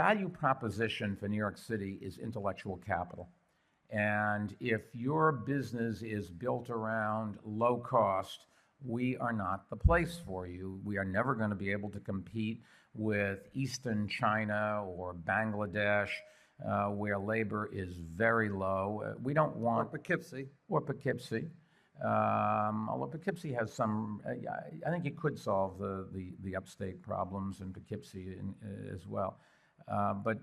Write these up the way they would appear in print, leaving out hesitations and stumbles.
value proposition for New York City is intellectual capital. And if your business is built around low cost, we are not the place for you. We are never going to be able to compete with Eastern China or Bangladesh, where labor is very low. We don't want... Or Poughkeepsie. Or Poughkeepsie. Although Poughkeepsie has some, I think it could solve the upstate problems in Poughkeepsie as well. But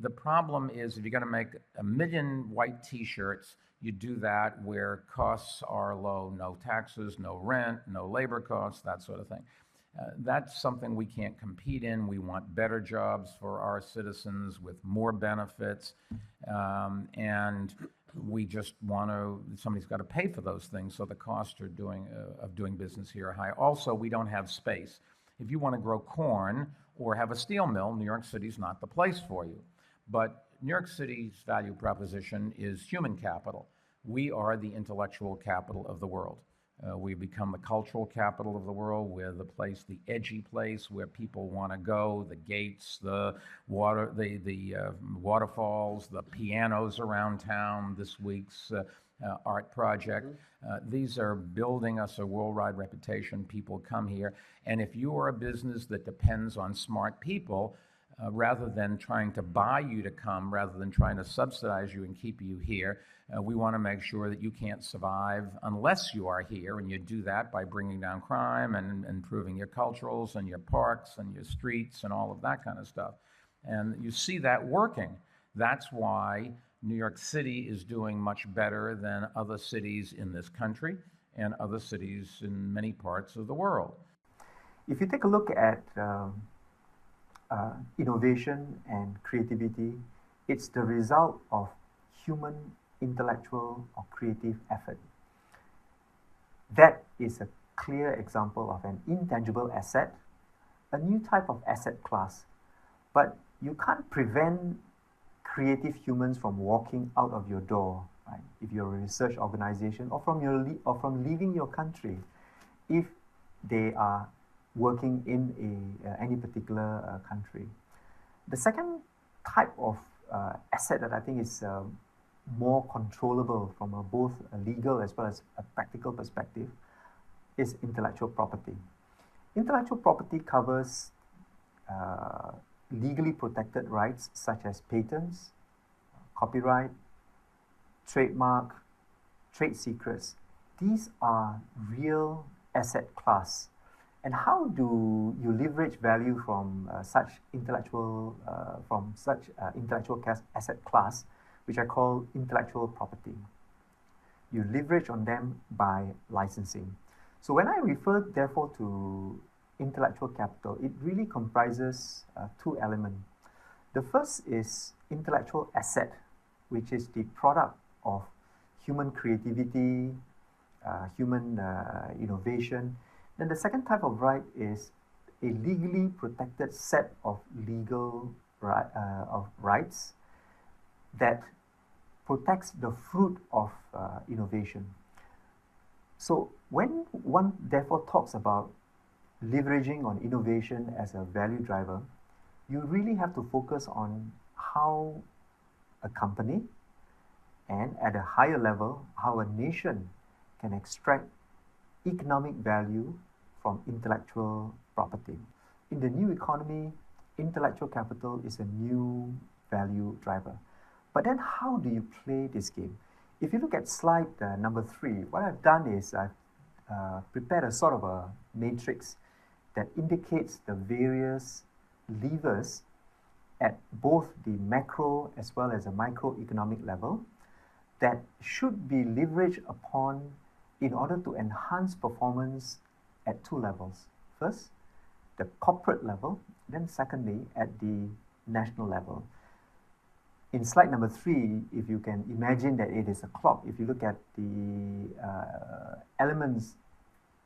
the problem is, if you're going to make 1 million white T-shirts, you do that where costs are low, no taxes, no rent, no labor costs, that sort of thing. That's something we can't compete in. We want better jobs for our citizens with more benefits, and we just want to, somebody's got to pay for those things, so the costs of doing business here are high. Also, we don't have space. If you want to grow corn or have a steel mill, New York City's not the place for you. But New York City's value proposition is human capital. We are the intellectual capital of the world. We've become the cultural capital of the world. We're the place, the edgy place where people want to go, the gates, the waterfalls, the pianos around town, this week's art project. These are building us a worldwide reputation. People come here. And if you are a business that depends on smart people, rather than trying to buy you to come, rather than trying to subsidize you and keep you here, we want to make sure that you can't survive unless you are here. And you do that by bringing down crime and improving your culturals and your parks and your streets and all of that kind of stuff. And you see that working. That's why New York City is doing much better than other cities in this country and other cities in many parts of the world. If you take a look at innovation and creativity, it's the result of human intellectual or creative effort. That is a clear example of an intangible asset, a new type of asset class. But you can't prevent creative humans from walking out of your door, right? If you're a research organization, or from leaving your country, if they are working in any particular country. The second type of asset that I think is more controllable from both a legal as well as a practical perspective is intellectual property. Intellectual property covers legally protected rights such as patents, copyright, trademark, trade secrets. These are real asset class. And how do you leverage value from such intellectual asset class, which I call intellectual property? You leverage on them by licensing. So when I refer, therefore, to intellectual capital, it really comprises two elements. The first is intellectual asset, which is the product of human creativity, human innovation. Then the second type of right is a legally protected set of legal rights that protects the fruit of innovation. So when one therefore talks about leveraging on innovation as a value driver, you really have to focus on how a company and at a higher level, how a nation can extract economic value from intellectual property. In the new economy, intellectual capital is a new value driver. But then how do you play this game? If you look at slide number 3, what I've done is I've prepared a sort of a matrix that indicates the various levers at both the macro as well as a microeconomic level that should be leveraged upon in order to enhance performance at two levels. First, the corporate level, then secondly, at the national level. In slide number 3, if you can imagine that it is a clock, if you look at the elements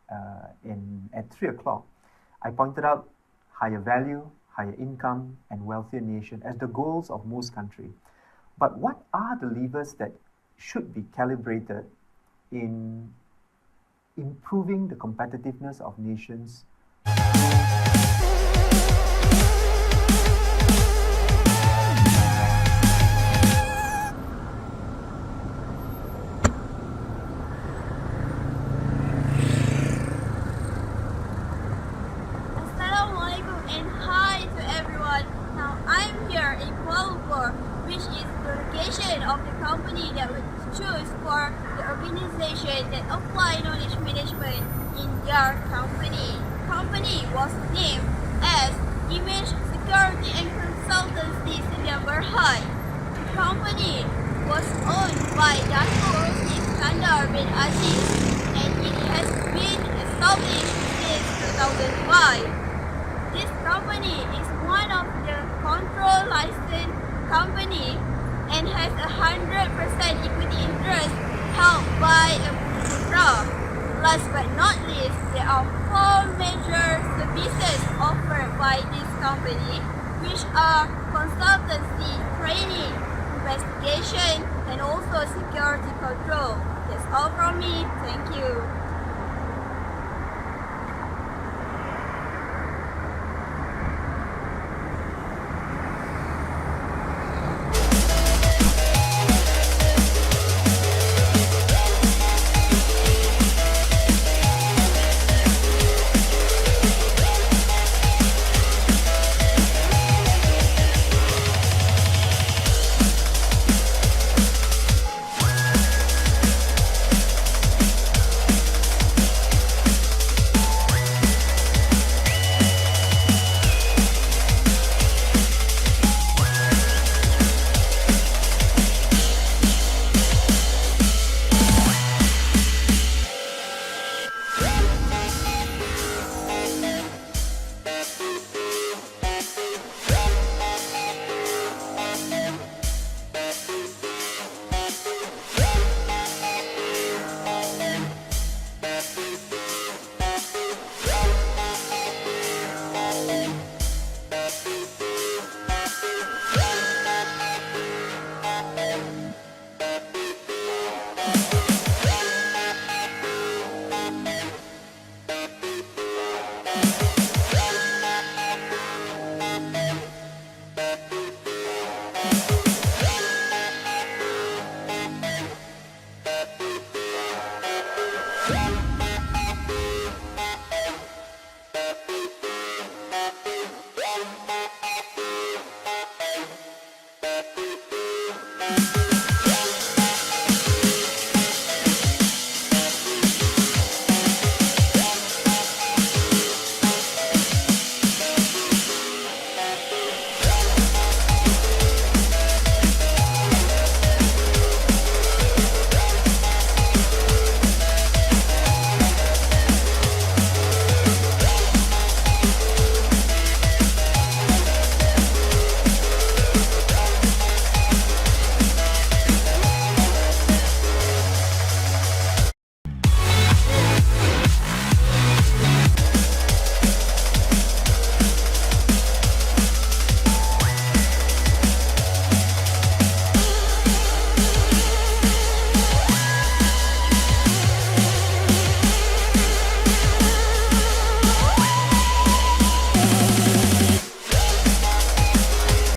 at 3 o'clock, I pointed out higher value, higher income, and wealthier nation as the goals of most countries. But what are the levers that should be calibrated in improving the competitiveness of nations? company that would choose for the organization that apply knowledge management in their company. Company was named as Image Security and Consultancy Sdn Bhd. The company was owned by Dato' Iskandar bin Aziz and it has been established since 2005. This company is one of the control licensed company and has 100% equity interest held by a putra. Last but not least, there are 4 major services offered by this company, which are consultancy, training, investigation, and also security control. That's all from me. Thank you.